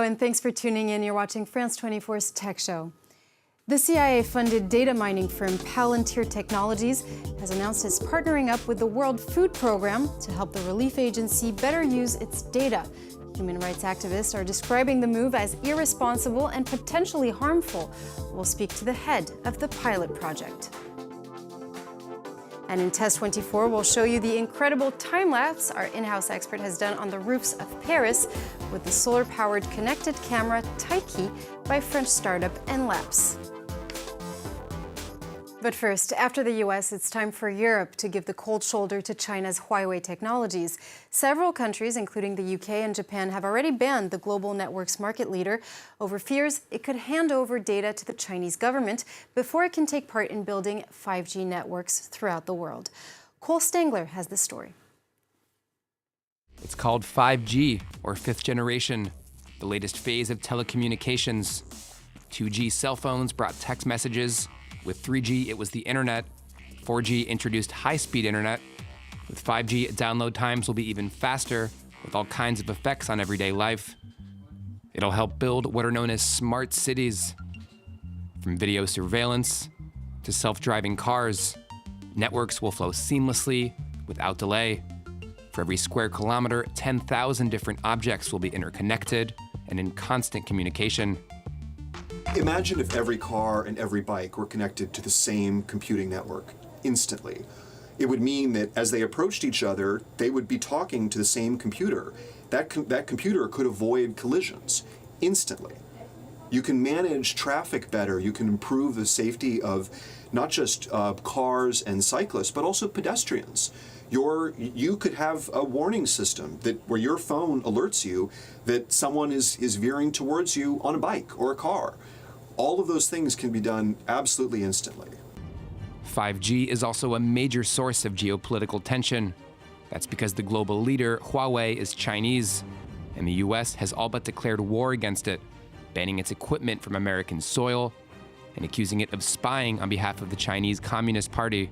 and thanks for tuning in. You're watching France 24's Tech Show. The CIA-funded data mining firm Palantir Technologies has announced it's partnering up with the World Food Program to help the relief agency better use its data. Human rights activists are describing the move as irresponsible and potentially harmful. We'll speak to the head of the pilot project. And in Test 24, we'll show you the incredible time-lapse our in-house expert has done on the roofs of Paris with the solar-powered connected camera Tikee by French startup Enlaps. But first, after the US, it's time for Europe to give the cold shoulder to China's Huawei technologies. Several countries, including the UK and Japan, have already banned the global networks market leader over fears it could hand over data to the Chinese government before it can take part in building 5G networks throughout the world. Cole Stengler has the story. It's called 5G, or fifth generation, the latest phase of telecommunications. 2G cell phones brought text messages. With 3G, it was the internet. 4G introduced high-speed internet. With 5G, download times will be even faster, with all kinds of effects on everyday life. It'll help build what are known as smart cities. From video surveillance to self-driving cars, networks will flow seamlessly, without delay. For every square kilometer, 10,000 different objects will be interconnected and in constant communication. Imagine if every car and every bike were connected to the same computing network instantly. It would mean that as they approached each other, they would be talking to the same computer. That computer could avoid collisions instantly. You can manage traffic better. You can improve the safety of not just cars and cyclists, but also pedestrians. You could have a warning system where your phone alerts you that someone is veering towards you on a bike or a car. All of those things can be done absolutely instantly. 5G is also a major source of geopolitical tension. That's because the global leader, Huawei, is Chinese, and the US has all but declared war against it, banning its equipment from American soil and accusing it of spying on behalf of the Chinese Communist Party.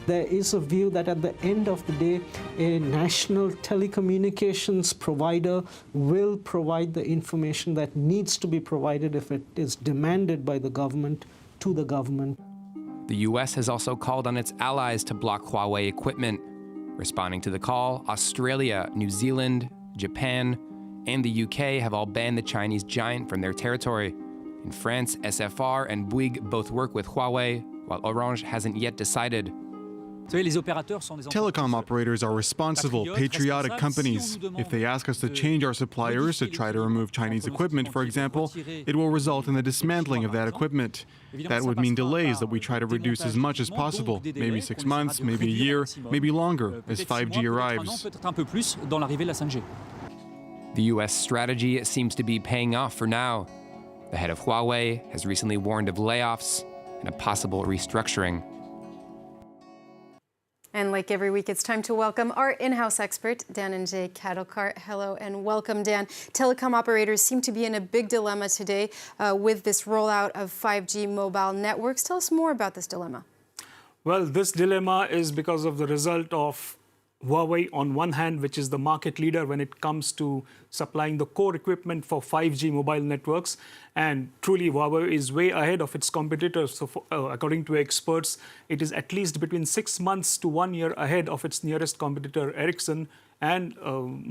There is a view that at the end of the day, a national telecommunications provider will provide the information that needs to be provided if it is demanded by the government to the government. The US has also called on its allies to block Huawei equipment. Responding to the call, Australia, New Zealand, Japan, and the UK have all banned the Chinese giant from their territory. In France, SFR and Bouygues both work with Huawei, while Orange hasn't yet decided. Telecom operators are responsible, patriotic companies. If they ask us to change our suppliers to try to remove Chinese equipment, for example, it will result in the dismantling of that equipment. That would mean delays that we try to reduce as much as possible, maybe 6 months, maybe a year, maybe longer, as 5G arrives. The US strategy seems to be paying off for now. The head of Huawei has recently warned of layoffs and a possible restructuring. And like every week, it's time to welcome our in-house expert, Dan and Jay Kadalkar. Hello and welcome, Dan. Telecom operators seem to be in a big dilemma today with this rollout of 5G mobile networks. Tell us more about this dilemma. Well, this dilemma is because of the result of Huawei on one hand, which is the market leader when it comes to supplying the core equipment for 5G mobile networks. And truly, Huawei is way ahead of its competitors. So according to experts, it is at least between 6 months to 1 year ahead of its nearest competitor, Ericsson, and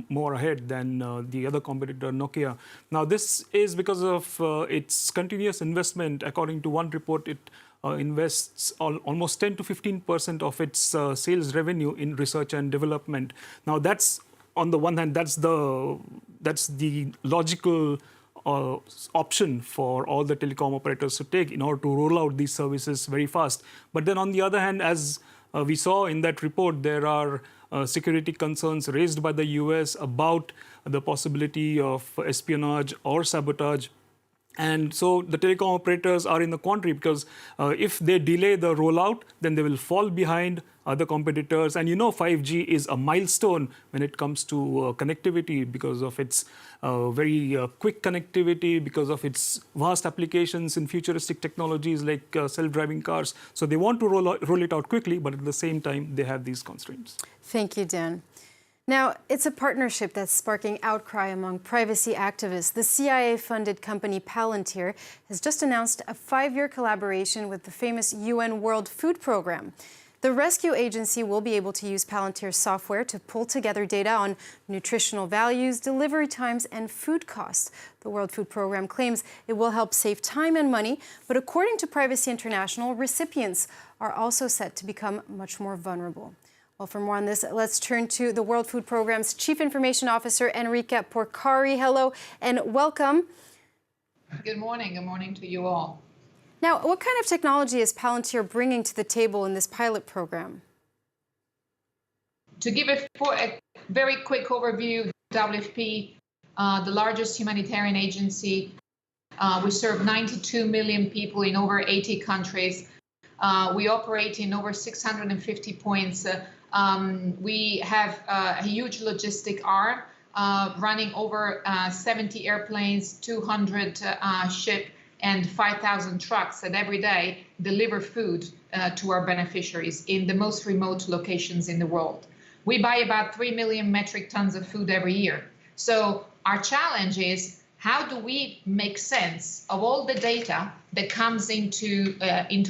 more ahead than the other competitor, Nokia. Now, this is because of its continuous investment. According to one report, it invests almost 10 to 15% of its sales revenue in research and development. Now, that's on the one hand, that's the logical option for all the telecom operators to take in order to roll out these services very fast. But then on the other hand, as we saw in that report, there are security concerns raised by the US about the possibility of espionage or sabotage. And so the telecom operators are in the quandary because if they delay the rollout, then they will fall behind other competitors. And you know, 5G is a milestone when it comes to connectivity because of its very quick connectivity, because of its vast applications in futuristic technologies like self-driving cars. So they want to roll it out quickly, but at the same time, they have these constraints. Thank you, Dan. Now, it's a partnership that's sparking outcry among privacy activists. The CIA-funded company Palantir has just announced a 5-year collaboration with the famous UN World Food Program. The rescue agency will be able to use Palantir's software to pull together data on nutritional values, delivery times, and food costs. The World Food Program claims it will help save time and money, but according to Privacy International, recipients are also set to become much more vulnerable. Well, for more on this, let's turn to the World Food Program's Chief Information Officer, Enrica Porcari. Hello and welcome. Good morning. Good morning to you all. Now, what kind of technology is Palantir bringing to the table in this pilot program? To give a very quick overview, WFP, the largest humanitarian agency, we serve 92 million people in over 80 countries. We operate in over 650 points. We have a huge logistic arm running over 70 airplanes, 200 ship, and 5,000 trucks that every day deliver food to our beneficiaries in the most remote locations in the world. We buy about 3 million metric tons of food every year. So our challenge is, how do we make sense of all the data that comes into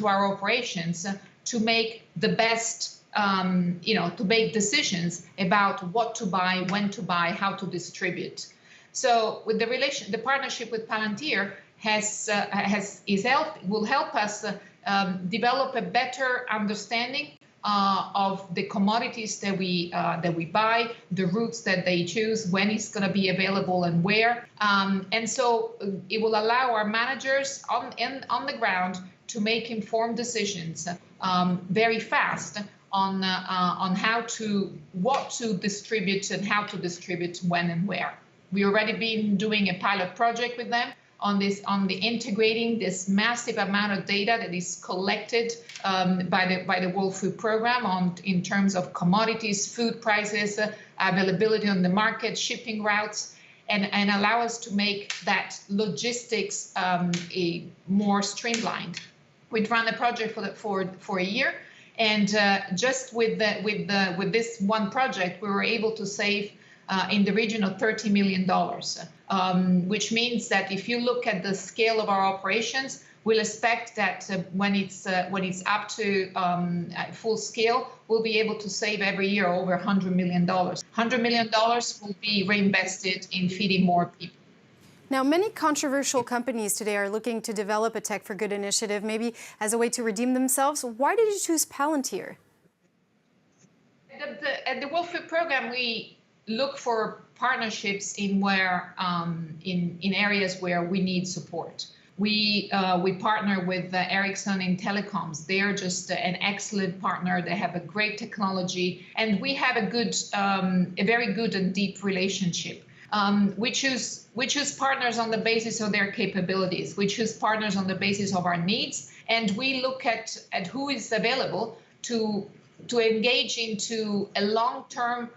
our operations to make the best, to make decisions about what to buy, when to buy, how to distribute. So with the partnership with Palantir will help us develop a better understanding of the commodities that we buy, the routes that they choose, when it's going to be available and where. And so it will allow our managers on the ground to make informed decisions very fast on what to distribute and how to distribute when and where. We already been doing a pilot project with them on the integrating this massive amount of data that is collected by the World Food Program in terms of commodities, food prices, availability on the market, shipping routes, and allow us to make that logistics more streamlined. We'd run the project for a year, and just with this one project, we were able to save in the region of $30 million, which means that if you look at the scale of our operations, we'll expect that when it's up to full scale, we'll be able to save every year over $100 million. $100 million will be reinvested in feeding more people. Now, many controversial companies today are looking to develop a Tech for Good initiative, maybe as a way to redeem themselves. Why did you choose Palantir? At the World Food Program, we look for partnerships in areas where we need support. We partner with Ericsson in telecoms. They're just an excellent partner. They have a great technology, and we have a very good and deep relationship. We choose partners on the basis of their capabilities. We choose partners on the basis of our needs, and we look at who is available to engage into a long-term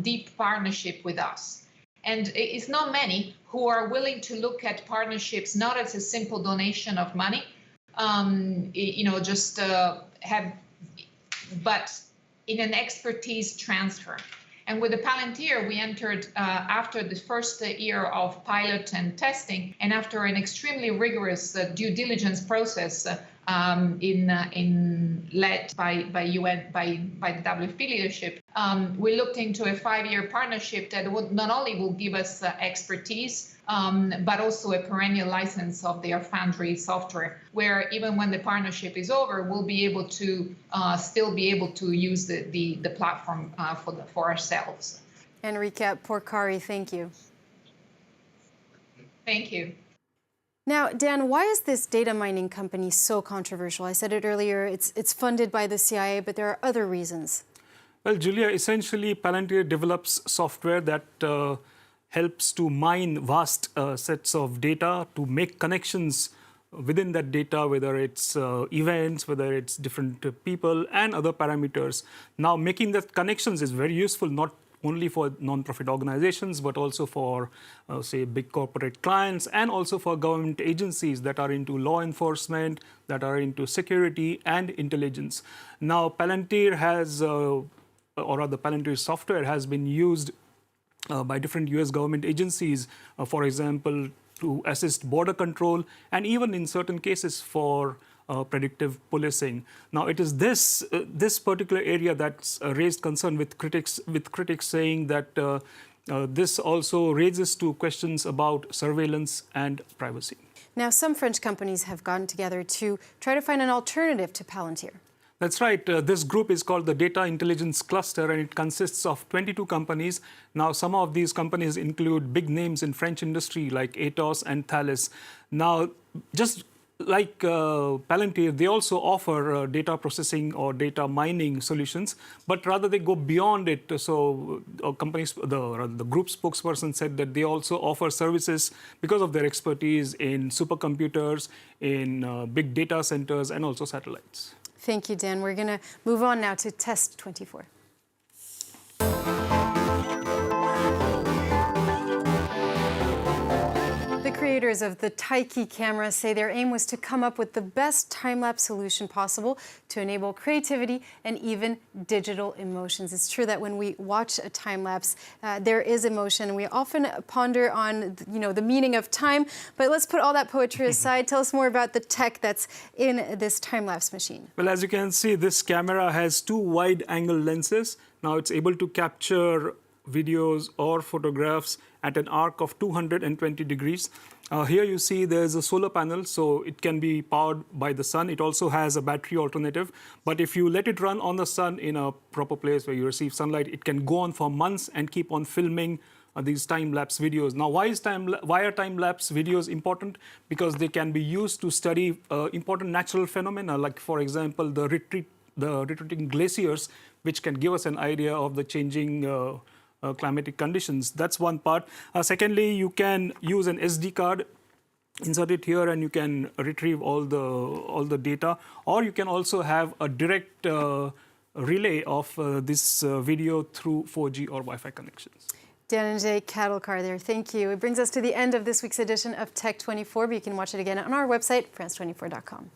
deep partnership with us. And it's not many who are willing to look at partnerships not as a simple donation of money, but in an expertise transfer. And with the Palantir, we entered after the first year of pilot and testing, and after an extremely rigorous due diligence process led by UN, by the WFP leadership, we looked into a 5-year partnership that would not only will give us expertise, but also a perennial license of their Foundry software, where even when the partnership is over, we'll be able to still be able to use the platform for ourselves. Enrica Porcari, thank you. Thank you. Now, Dan, why is this data mining company so controversial? I said it earlier, it's funded by the CIA, but there are other reasons. Well, Julia, essentially, Palantir develops software that helps to mine vast sets of data to make connections within that data, whether it's events, whether it's different people, and other parameters. Now, making that connections is very useful, not only for non-profit organizations, but also for, say, big corporate clients, and also for government agencies that are into law enforcement, that are into security and intelligence. Now, Palantir has or rather Palantir software has been used by different US government agencies, for example, to assist border control, and even in certain cases for predictive policing. Now, it is this particular area that's raised concern with critics saying that this also raises to questions about surveillance and privacy. Now, some French companies have gotten together to try to find an alternative to Palantir. That's right. This group is called the Data Intelligence Cluster, and it consists of 22 companies. Now, some of these companies include big names in French industry like Atos and Thales. Now, just like Palantir, they also offer data processing or data mining solutions, but rather they go beyond it. So companies, the group spokesperson said that they also offer services because of their expertise in supercomputers, in big data centers, and also satellites. Thank you, Dan. We're going to move on now to Test 24. The creators of the Tikee camera say their aim was to come up with the best time-lapse solution possible to enable creativity and even digital emotions. It's true that when we watch a time-lapse, there is emotion. We often ponder on, the meaning of time, but let's put all that poetry aside. Tell us more about the tech that's in this time-lapse machine. Well, as you can see, this camera has two wide-angle lenses. Now, it's able to capture videos or photographs at an arc of 220 degrees. Here you see there's a solar panel, so it can be powered by the sun. It also has a battery alternative. But if you let it run on the sun in a proper place where you receive sunlight, it can go on for months and keep on filming these time-lapse videos. Now, why are time-lapse videos important? Because they can be used to study important natural phenomena, like, for example, the retreating glaciers, which can give us an idea of the changing climatic conditions. That's one part. Secondly, you can use an SD card, insert it here, and you can retrieve all the data. Or you can also have a direct relay of this video through 4G or Wi-Fi connections. Dhananjay Kadalkar there. Thank you. It brings us to the end of this week's edition of Tech 24, but you can watch it again on our website, France24.com.